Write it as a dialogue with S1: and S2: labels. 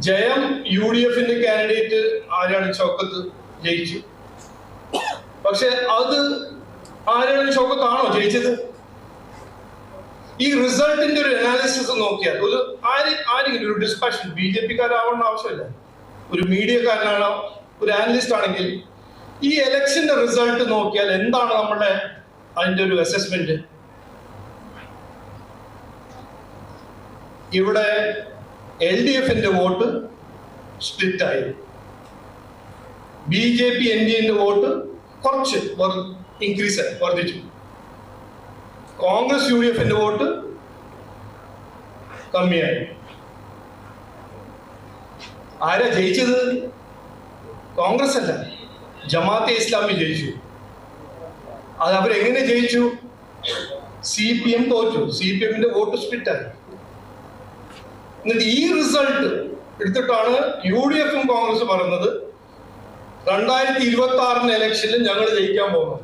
S1: ജയം UDFന്റെ കാൻഡിഡേറ്റ് ആര്യാടൻ ഷൗക്കത്ത് ജയിച്ചു. പക്ഷെ അത് ആര്യാടൻ ഷൗക്കത്താണോ ജയിച്ചത്? ഈ റിസൾട്ടിന്റെ ഒരു അനാലിസിസ് നോക്കിയാൽ ആരെങ്കിലും ഒരു ഡിസ്കഷൻ BJP-കാരാവണമെന്ന് ആവശ്യമില്ല, ഒരു മീഡിയക്കാരനാണോ ഒരു ആനലിസ്റ്റ് ആണെങ്കിൽ ഈ ഇലക്ഷന്റെ റിസൾട്ട് നോക്കിയാൽ എന്താണ് നമ്മുടെ അതിന്റെ ഒരു അസസ്മെന്റ്? ഇവിടെ LDFന്റെ വോട്ട് സ്പ്ലിറ്റ് ആയി, BJP NDAന്റെ വോട്ട് കുറച്ച് ഇൻക്രീസ് ആയി, വർദ്ധിച്ചു. കോൺഗ്രസ് UDFന്റെ വോട്ട് കമ്മിയായി. ആരാ ജയിച്ചത്? കോൺഗ്രസ് അല്ല, ജമാഅത്തെ ഇസ്ലാമി ജയിച്ചു. അത് അവരെങ്ങനെ ജയിച്ചു? CPM തോറ്റു, CPMന്റെ വോട്ട് സ്പ്ലിറ്റായി. എന്നിട്ട് ഈ റിസൾട്ട് എടുത്തിട്ടാണ് UDFും കോൺഗ്രസും പറയുന്നത് 2026 ഇലക്ഷനിൽ ഞങ്ങൾ ജയിക്കാൻ പോകുന്നത്.